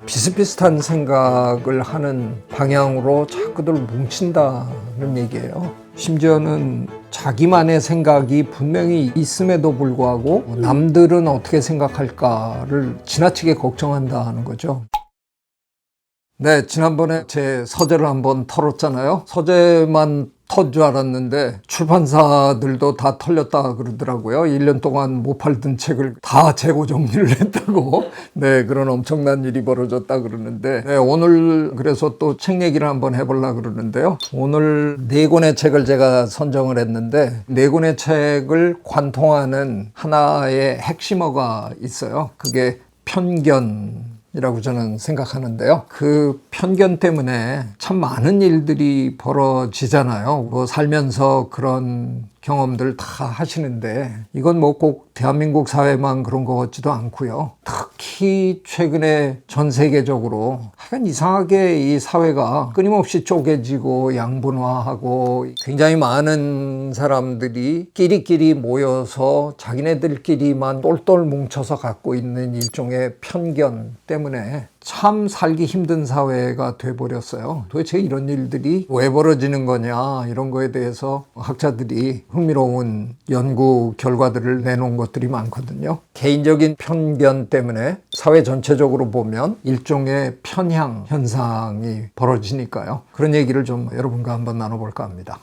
비슷비슷한 생각을 하는 방향으로 자꾸들 뭉친다는 얘기예요. 심지어는 자기만의 생각이 분명히 있음에도 불구하고 남들은 어떻게 생각할까를 지나치게 걱정한다는 거죠. 네, 지난번에 제 서재를 한번 털었잖아요. 서재만 턴 줄 알았는데 출판사들도 다 털렸다 그러더라고요. 1년 동안 못 팔던 책을 다 재고 정리를 했다고. 네, 그런 엄청난 일이 벌어졌다 그러는데, 네, 오늘 그래서 또 책 얘기를 한번 해보려고 그러는데요. 오늘 4권의 책을 제가 선정을 했는데 4권의 책을 관통하는 하나의 핵심어가 있어요. 그게 편견 이라고 저는 생각하는데요. 그 편견 때문에 참 많은 일들이 벌어지잖아요. 뭐 살면서 그런 경험들 다 하시는데 이건 뭐 꼭 대한민국 사회만 그런 것 같지도 않고요. 특히 최근에 전 세계적으로 하여간 이상하게 이 사회가 끊임없이 쪼개지고 양분화하고 굉장히 많은 사람들이 끼리끼리 모여서 자기네들끼리만 똘똘 뭉쳐서 갖고 있는 일종의 편견 때문에 참 살기 힘든 사회가 돼버렸어요. 도대체 이런 일들이 왜 벌어지는 거냐 이런 거에 대해서 학자들이 흥미로운 연구 결과들을 내놓은 것들이 많거든요. 개인적인 편견 때문에 사회 전체적으로 보면 일종의 편향 현상이 벌어지니까요. 그런 얘기를 좀 여러분과 한번 나눠볼까 합니다.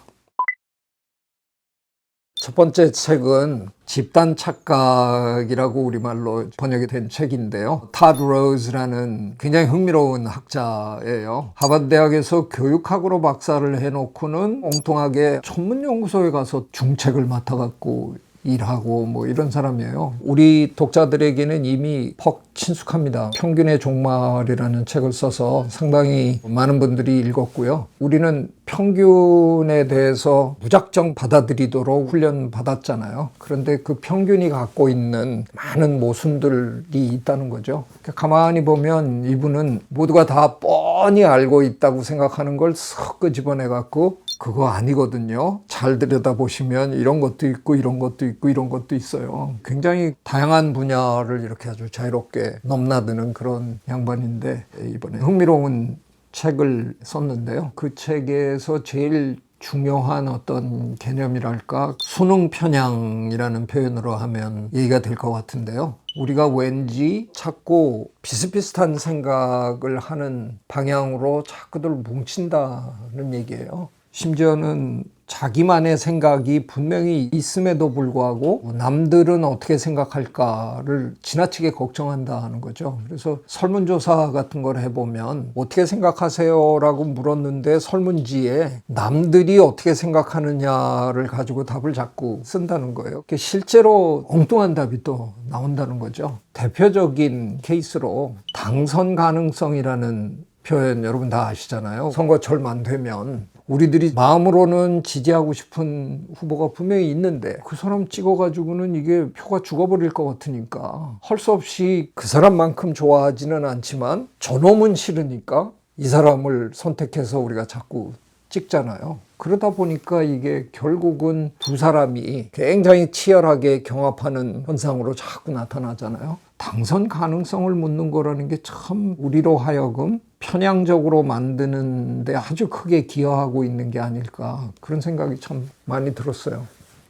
첫 번째 책은 집단 착각이라고 우리말로 번역이 된 책인데요. 타드 로즈라는 굉장히 흥미로운 학자예요. 하버드 대학에서 교육학으로 박사를 해놓고는 엉뚱하게 전문연구소에 가서 중책을 맡아갖고 일하고 뭐 이런 사람이에요. 우리 독자들에게는 이미 퍽 친숙합니다. 평균의 종말이라는 책을 써서 상당히 많은 분들이 읽었고요. 우리는 평균에 대해서 무작정 받아들이도록 훈련 받았잖아요. 그런데 그 평균이 갖고 있는 많은 모순들이 있다는 거죠. 가만히 보면 이분은 모두가 다 뻔히 알고 있다고 생각하는 걸 썩 끄집어내 갖고 그거 아니거든요. 잘 들여다보시면 이런 것도 있고 이런 것도 있고 이런 것도 있어요. 굉장히 다양한 분야를 이렇게 아주 자유롭게 넘나드는 그런 양반인데 이번에 흥미로운 책을 썼는데요. 그 책에서 제일 중요한 어떤 개념이랄까 수능 편향이라는 표현으로 하면 얘기가 될 것 같은데요. 우리가 왠지 자꾸 비슷비슷한 생각을 하는 방향으로 자꾸들 뭉친다는 얘기예요. 심지어는 자기만의 생각이 분명히 있음에도 불구하고 남들은 어떻게 생각할까를 지나치게 걱정한다는 거죠. 그래서 설문조사 같은 걸 해보면 어떻게 생각하세요? 라고 물었는데 설문지에 남들이 어떻게 생각하느냐를 가지고 답을 자꾸 쓴다는 거예요. 실제로 엉뚱한 답이 또 나온다는 거죠. 대표적인 케이스로 당선 가능성이라는 표현 여러분 다 아시잖아요. 선거철만 되면 우리들이 마음으로는 지지하고 싶은 후보가 분명히 있는데 그 사람 찍어가지고는 이게 표가 죽어버릴 것 같으니까 할 수 없이 그 사람만큼 좋아하지는 않지만 저놈은 싫으니까 이 사람을 선택해서 우리가 자꾸 찍잖아요. 그러다 보니까 이게 결국은 두 사람이 굉장히 치열하게 경합하는 현상으로 자꾸 나타나잖아요. 당선 가능성을 묻는 거라는 게 참 우리로 하여금 편향적으로 만드는데 아주 크게 기여하고 있는 게 아닐까 그런 생각이 참 많이 들었어요.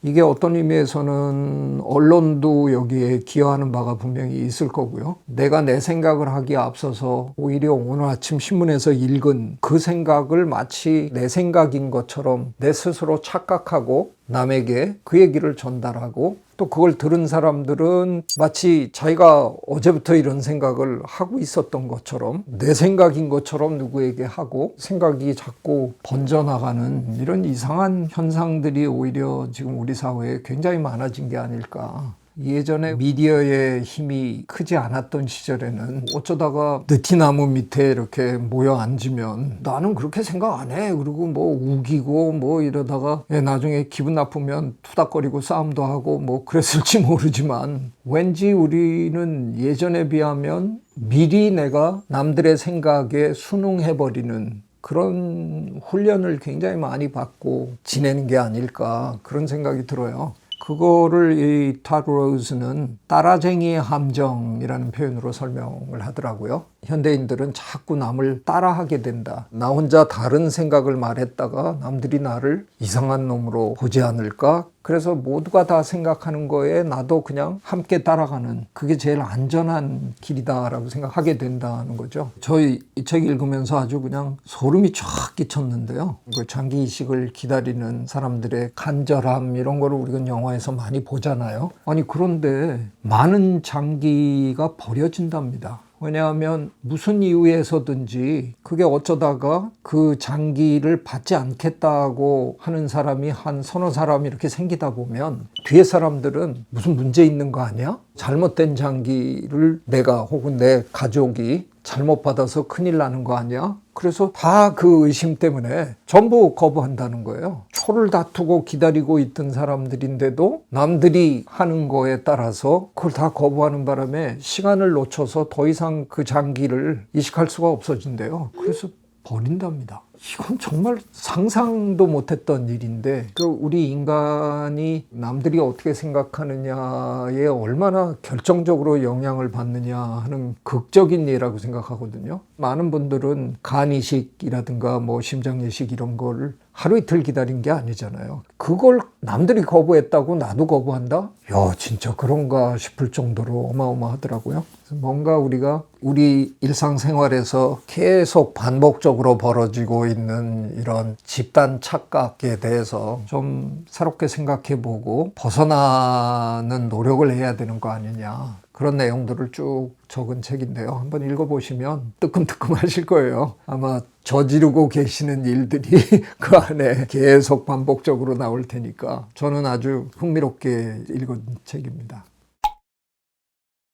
이게 어떤 의미에서는 언론도 여기에 기여하는 바가 분명히 있을 거고요. 내가 내 생각을 하기에 앞서서 오히려 오늘 아침 신문에서 읽은 그 생각을 마치 내 생각인 것처럼 내 스스로 착각하고 남에게 그 얘기를 전달하고 또 그걸 들은 사람들은 마치 자기가 어제부터 이런 생각을 하고 있었던 것처럼 내 생각인 것처럼 누구에게 하고 생각이 자꾸 번져나가는 이런 이상한 현상들이 오히려 지금 우리 사회에 굉장히 많아진 게 아닐까. 예전에 미디어의 힘이 크지 않았던 시절에는 어쩌다가 느티나무 밑에 이렇게 모여 앉으면 나는 그렇게 생각 안 해. 그리고 뭐 우기고 뭐 이러다가 나중에 기분 나쁘면 투닥거리고 싸움도 하고 뭐 그랬을지 모르지만 왠지 우리는 예전에 비하면 미리 내가 남들의 생각에 순응해버리는 그런 훈련을 굉장히 많이 받고 지내는 게 아닐까 그런 생각이 들어요. 그거를 이 타드 로즈는 따라쟁이의 함정이라는 표현으로 설명을 하더라고요. 현대인들은 자꾸 남을 따라하게 된다. 나 혼자 다른 생각을 말했다가 남들이 나를 이상한 놈으로 보지 않을까? 그래서 모두가 다 생각하는 거에 나도 그냥 함께 따라가는, 그게 제일 안전한 길이다라고 생각하게 된다는 거죠. 저희 이 책 읽으면서 아주 그냥 소름이 쫙 끼쳤는데요. 그 장기 이식을 기다리는 사람들의 간절함, 이런 거를 우리가 영화에서 많이 보잖아요. 아니 그런데 많은 장기가 버려진답니다. 왜냐하면 무슨 이유에서든지 그게 어쩌다가 그 장기를 받지 않겠다고 하는 사람이 한 서너 사람 이렇게 생기다 보면 뒤에 사람들은 무슨 문제 있는 거 아니야? 잘못된 장기를 내가 혹은 내 가족이 잘못 받아서 큰일 나는 거 아니야? 그래서 다 그 의심 때문에 전부 거부한다는 거예요. 초를 다투고 기다리고 있던 사람들인데도 남들이 하는 거에 따라서 그걸 다 거부하는 바람에 시간을 놓쳐서 더 이상 그 장기를 이식할 수가 없어진대요. 그래서 버린답니다. 이건 정말 상상도 못했던 일인데, 우리 인간이 남들이 어떻게 생각하느냐에 얼마나 결정적으로 영향을 받느냐 하는 극적인 예라고 생각하거든요. 많은 분들은 간 이식이라든가 뭐 심장 이식 이런 걸 하루 이틀 기다린 게 아니잖아요. 그걸 남들이 거부했다고 나도 거부한다? 야, 진짜 그런가 싶을 정도로 어마어마하더라고요. 그래서 뭔가 우리가 우리 일상생활에서 계속 반복적으로 벌어지고 있는 이런 집단 착각에 대해서 좀 새롭게 생각해보고 벗어나는 노력을 해야 되는 거 아니냐, 그런 내용들을 쭉 적은 책인데요. 한번 읽어보시면 뜨끔뜨끔 하실 거예요. 아마 저지르고 계시는 일들이 그 안에 계속 반복적으로 나올 테니까 저는 아주 흥미롭게 읽은 책입니다.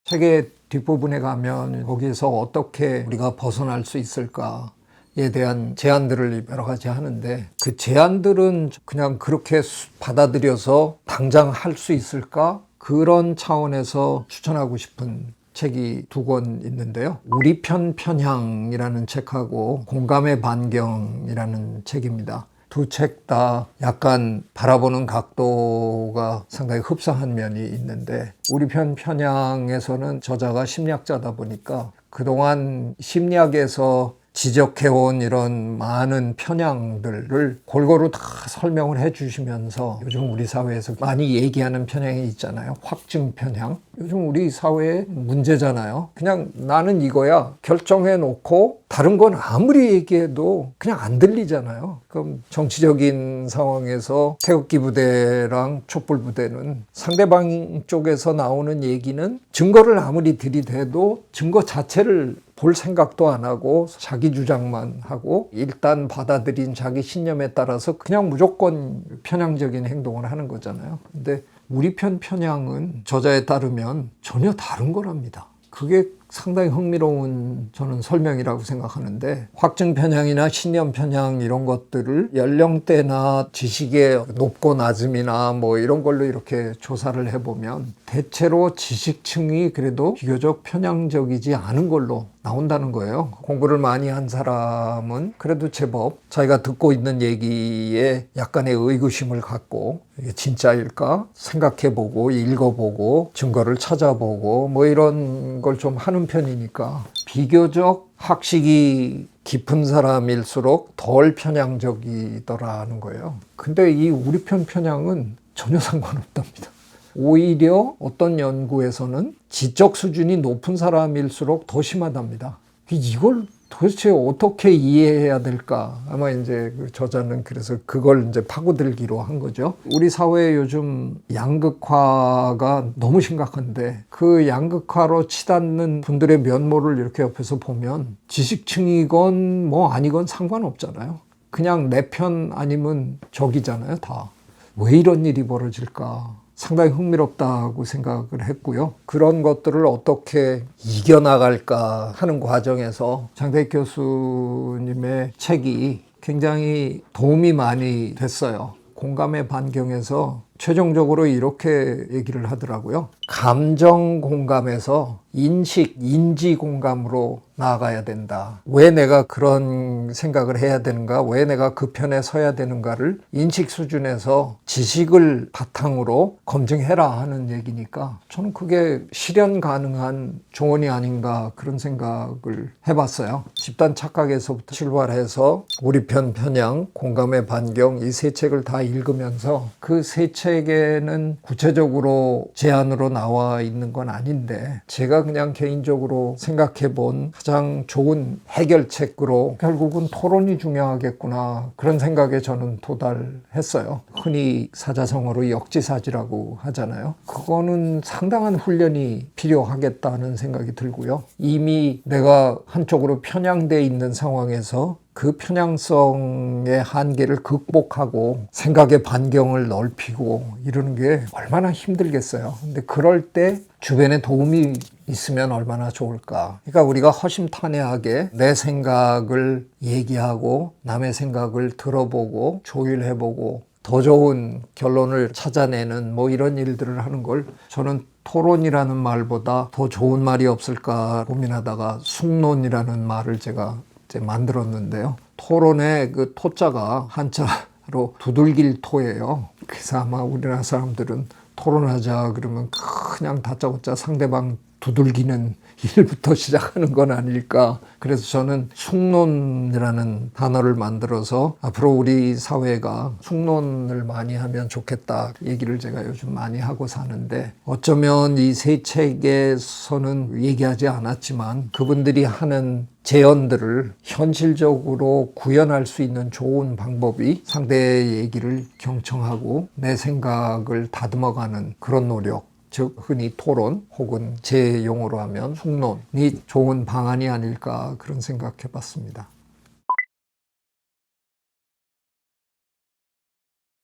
책의 뒷부분에 가면 거기에서 어떻게 우리가 벗어날 수 있을까에 대한 제안들을 여러 가지 하는데, 그 제안들은 그냥 그렇게 받아들여서 당장 할 수 있을까? 그런 차원에서 추천하고 싶은 책이 두 권 있는데요. 우리 편 편향이라는 책하고 공감의 반경이라는 책입니다. 두 책 다 약간 바라보는 각도가 상당히 흡사한 면이 있는데, 우리 편 편향에서는 저자가 심리학자다 보니까 그동안 심리학에서 지적해온 이런 많은 편향들을 골고루 다 설명을 해 주시면서, 요즘 우리 사회에서 많이 얘기하는 편향이 있잖아요. 확증 편향. 요즘 우리 사회의 문제잖아요. 그냥 나는 이거야 결정해 놓고 다른 건 아무리 얘기해도 그냥 안 들리잖아요. 그럼 정치적인 상황에서 태극기 부대랑 촛불 부대는 상대방 쪽에서 나오는 얘기는 증거를 아무리 들이대도 증거 자체를 볼 생각도 안 하고 자기 주장만 하고 일단 받아들인 자기 신념에 따라서 그냥 무조건 편향적인 행동을 하는 거잖아요. 근데 우리 편 편향은 저자에 따르면 전혀 다른 거랍니다. 그게 상당히 흥미로운 저는 설명이라고 생각하는데, 확증 편향이나 신념 편향 이런 것들을 연령대나 지식의 높고 낮음이나 뭐 이런 걸로 이렇게 조사를 해보면 대체로 지식층이 그래도 비교적 편향적이지 않은 걸로 나온다는 거예요. 공부를 많이 한 사람은 그래도 제법 자기가 듣고 있는 얘기에 약간의 의구심을 갖고 이게 진짜일까 생각해보고 읽어보고 증거를 찾아보고 뭐 이런 걸 좀 하는 편이니까 비교적 학식이 깊은 사람일수록 덜 편향적이더라는 거예요. 근데 이 우리 편 편향은 전혀 상관없답니다. 오히려 어떤 연구에서는 지적 수준이 높은 사람일수록 더 심하답니다. 이걸 도대체 어떻게 이해해야 될까? 아마 이제 그 저자는 그래서 그걸 이제 파고들기로 한 거죠. 우리 사회에 요즘 양극화가 너무 심각한데, 그 양극화로 치닫는 분들의 면모를 이렇게 옆에서 보면 지식층이건 뭐 아니건 상관없잖아요. 그냥 내 편 아니면 적이잖아요, 다. 왜 이런 일이 벌어질까? 상당히 흥미롭다고 생각을 했고요. 그런 것들을 어떻게 이겨나갈까 하는 과정에서 장대익 교수님의 책이 굉장히 도움이 많이 됐어요. 공감의 반경에서 최종적으로 이렇게 얘기를 하더라고요. 감정 공감에서 인식, 인지 공감으로 나아가야 된다. 왜 내가 그런 생각을 해야 되는가? 왜 내가 그 편에 서야 되는가를 인식 수준에서 지식을 바탕으로 검증해라 하는 얘기니까 저는 그게 실현 가능한 조언이 아닌가 그런 생각을 해봤어요. 집단 착각에서부터 출발해서 우리 편, 편향, 공감의 반경 이 세 책을 다 읽으면서 그 세 책에는 구체적으로 제안으로 나와 있는 건 아닌데 제가 그냥 개인적으로 생각해 본 가장 좋은 해결책으로 결국은 토론이 중요하겠구나 그런 생각에 저는 도달했어요. 흔히 사자성어로 역지사지라고 하잖아요. 그거는 상당한 훈련이 필요하겠다는 생각이 들고요. 이미 내가 한쪽으로 편향돼 있는 상황에서 그 편향성의 한계를 극복하고 생각의 반경을 넓히고 이러는 게 얼마나 힘들겠어요. 근데 그럴 때 주변에 도움이 있으면 얼마나 좋을까. 그러니까 우리가 허심탄회하게 내 생각을 얘기하고 남의 생각을 들어보고 조율해보고 더 좋은 결론을 찾아내는 뭐 이런 일들을 하는 걸 저는 토론이라는 말보다 더 좋은 말이 없을까 고민하다가 숙론이라는 말을 제가 이제 만들었는데요. 토론의 그 토자가 한자로 두들길 토예요. 그래서 아마 우리나라 사람들은 토론하자 그러면 그냥 다짜고짜 상대방 두들기는 일부터 시작하는 건 아닐까. 그래서 저는 숙론이라는 단어를 만들어서 앞으로 우리 사회가 숙론을 많이 하면 좋겠다 얘기를 제가 요즘 많이 하고 사는데 어쩌면 이 세 책에서는 얘기하지 않았지만 그분들이 하는 제언들을 현실적으로 구현할 수 있는 좋은 방법이 상대의 얘기를 경청하고 내 생각을 다듬어가는 그런 노력, 즉 흔히 토론 혹은 제 용어로 하면 숙론이 좋은 방안이 아닐까 그런 생각해 봤습니다.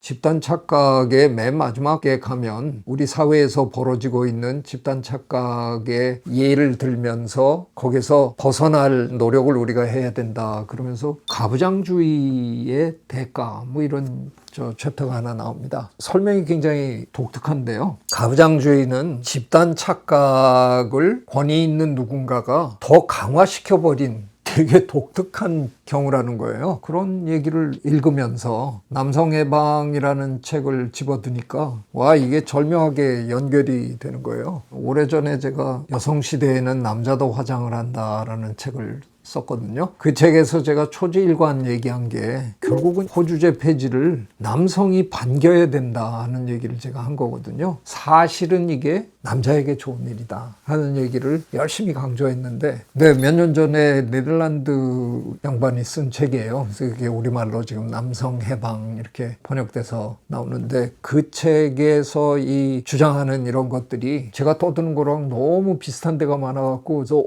집단 착각의 맨 마지막에 가면 우리 사회에서 벌어지고 있는 집단 착각의 예를 들면서 거기서 벗어날 노력을 우리가 해야 된다 그러면서 가부장주의의 대가 뭐 이런 챕터가 하나 나옵니다. 설명이 굉장히 독특한데요. 가부장주의는 집단 착각을 권위 있는 누군가가 더 강화시켜버린 되게 독특한 경우라는 거예요. 그런 얘기를 읽으면서 남성해방이라는 책을 집어드니까 와 이게 절묘하게 연결이 되는 거예요. 오래전에 제가 여성시대에는 남자도 화장을 한다라는 책을 썼거든요. 그 책에서 제가 초지일관 얘기한 게 결국은 호주제 폐지를 남성이 반겨야 된다는 얘기를 제가 한 거거든요. 사실은 이게 남자에게 좋은 일이다 하는 얘기를 열심히 강조했는데 몇 년 전에 네덜란드 양반이 쓴 책이에요. 그래서 그게 우리말로 지금 남성해방 이렇게 번역돼서 나오는데 그 책에서 이 주장하는 이런 것들이 제가 떠드는 거랑 너무 비슷한 데가 많아갖고 그래서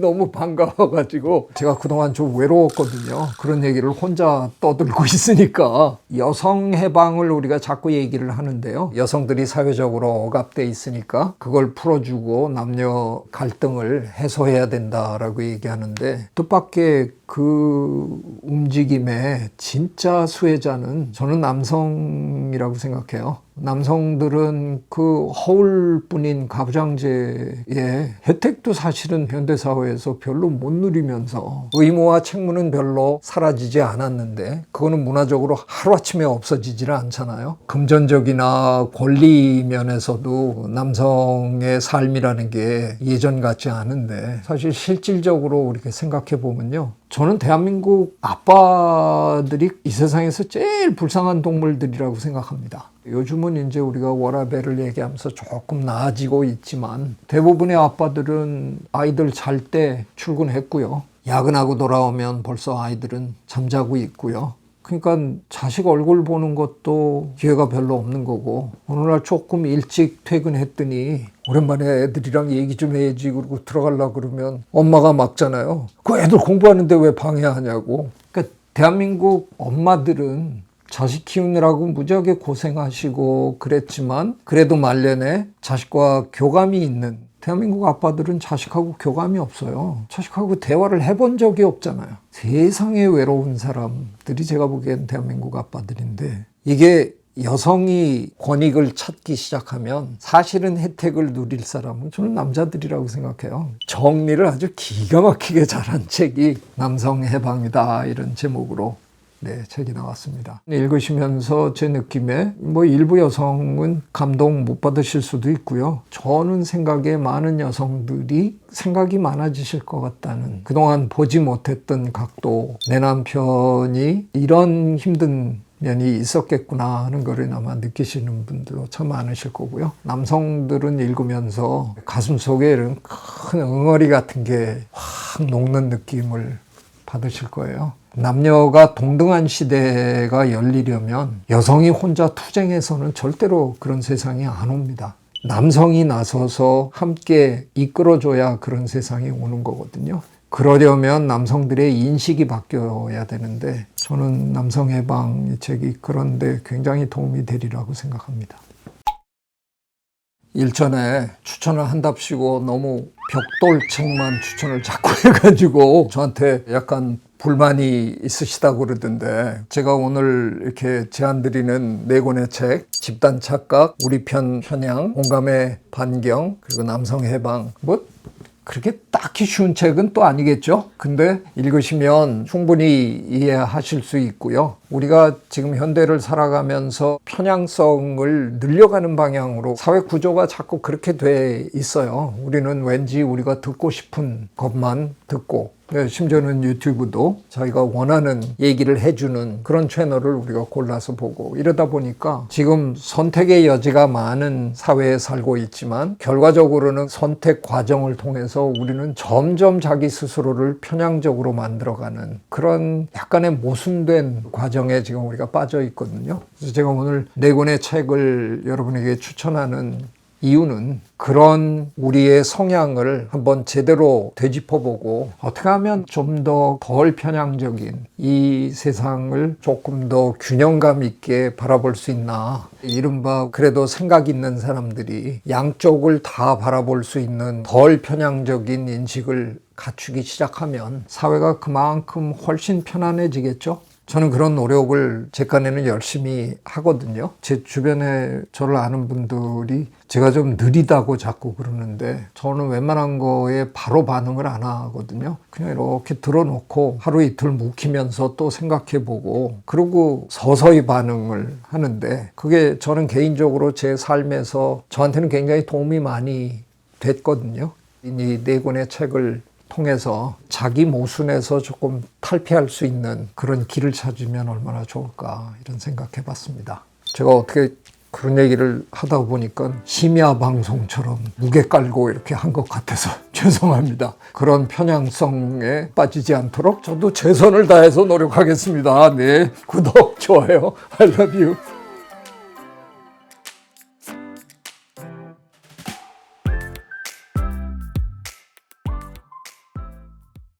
너무 반가워가지고 제가 그동안 좀 외로웠거든요. 그런 얘기를 혼자 떠들고 있으니까 여성 해방을 우리가 자꾸 얘기를 하는데요. 여성들이 사회적으로 억압돼 있으니까 그걸 풀어주고 남녀 갈등을 해소해야 된다라고 얘기하는데 뜻밖의 그 움직임의 진짜 수혜자는 저는 남성이라고 생각해요. 남성들은 그 허울뿐인 가부장제의 혜택도 사실은 현대사회에서 별로 못 누리면서 의무와 책무는 별로 사라지지 않았는데 그거는 문화적으로 하루아침에 없어지지는 않잖아요. 금전적이나 권리 면에서도 남성의 삶이라는 게 예전 같지 않은데 사실 실질적으로 이렇게 생각해 보면요. 저는 대한민국 아빠들이 이 세상에서 제일 불쌍한 동물들이라고 생각합니다. 요즘은 이제 우리가 워라밸을 얘기하면서 조금 나아지고 있지만 대부분의 아빠들은 아이들 잘 때 출근했고요. 야근하고 돌아오면 벌써 아이들은 잠자고 있고요. 그러니까 자식 얼굴 보는 것도 기회가 별로 없는 거고 어느 날 조금 일찍 퇴근했더니 오랜만에 애들이랑 얘기 좀 해야지 그러고 들어가려고 그러면 엄마가 막잖아요. 그 애들 공부하는데 왜 방해하냐고. 그러니까 대한민국 엄마들은 자식 키우느라고 무지하게 고생하시고 그랬지만 그래도 말년에 자식과 교감이 있는 대한민국 아빠들은 자식하고 교감이 없어요. 자식하고 대화를 해본 적이 없잖아요. 세상에 외로운 사람들이 제가 보기엔 대한민국 아빠들인데 이게 여성이 권익을 찾기 시작하면 사실은 혜택을 누릴 사람은 저는 남자들이라고 생각해요. 정리를 아주 기가 막히게 잘한 책이 남성 해방이다, 이런 제목으로 책이 나왔습니다. 읽으시면서 제 느낌에 일부 여성은 감동 못 받으실 수도 있고요. 저는 생각에 많은 여성들이 생각이 많아지실 것 같다는, 그동안 보지 못했던 각도, 내 남편이 이런 힘든 면이 있었겠구나 하는 거를 아마 느끼시는 분들도 참 많으실 거고요. 남성들은 읽으면서 가슴 속에 이런 큰 응어리 같은 게 확 녹는 느낌을 받으실 거예요. 남녀가 동등한 시대가 열리려면 여성이 혼자 투쟁해서는 절대로 그런 세상이 안 옵니다. 남성이 나서서 함께 이끌어줘야 그런 세상이 오는 거거든요. 그러려면 남성들의 인식이 바뀌어야 되는데, 저는 남성해방 이 책이 그런데 굉장히 도움이 되리라고 생각합니다. 일전에 추천을 한답시고 너무 벽돌책만 추천을 자꾸 해가지고 저한테 약간 불만이 있으시다고 그러던데, 제가 오늘 이렇게 제안드리는 4권의 책, 집단착각, 우리 편 편향, 공감의 반경, 그리고 남성해방, 그렇게 딱히 쉬운 책은 또 아니겠죠? 근데 읽으시면 충분히 이해하실 수 있고요. 우리가 지금 현대를 살아가면서 편향성을 늘려가는 방향으로 사회 구조가 자꾸 그렇게 돼 있어요. 우리는 왠지 우리가 듣고 싶은 것만 듣고, 심지어는 유튜브도 자기가 원하는 얘기를 해주는 그런 채널을 우리가 골라서 보고, 이러다 보니까 지금 선택의 여지가 많은 사회에 살고 있지만 결과적으로는 선택 과정을 통해서 우리는 점점 자기 스스로를 편향적으로 만들어가는 그런 약간의 모순된 과정에 지금 우리가 빠져 있거든요. 그래서 제가 오늘 4권의 책을 여러분에게 추천하는 이유는 그런 우리의 성향을 한번 제대로 되짚어보고 어떻게 하면 좀 더 덜 편향적인 이 세상을 조금 더 균형감 있게 바라볼 수 있나, 이른바 그래도 생각 있는 사람들이 양쪽을 다 바라볼 수 있는 덜 편향적인 인식을 갖추기 시작하면 사회가 그만큼 훨씬 편안해지겠죠. 저는 그런 노력을 제 깐에는 열심히 하거든요. 제 주변에 저를 아는 분들이 제가 좀 느리다고 자꾸 그러는데, 저는 웬만한 거에 바로 반응을 안 하거든요. 그냥 이렇게 들어놓고 하루 이틀 묵히면서 또 생각해보고, 그리고 서서히 반응을 하는데, 그게 저는 개인적으로 제 삶에서 저한테는 굉장히 도움이 많이 됐거든요. 이 4권의 책을 통해서 자기 모순에서 조금 탈피할 수 있는 그런 길을 찾으면 얼마나 좋을까, 이런 생각해 봤습니다. 제가 어떻게 그런 얘기를 하다 보니까 심야 방송처럼 무게 깔고 이렇게 한 것 같아서 죄송합니다. 그런 편향성에 빠지지 않도록 저도 최선을 다해서 노력하겠습니다. 구독, 좋아요, I love you.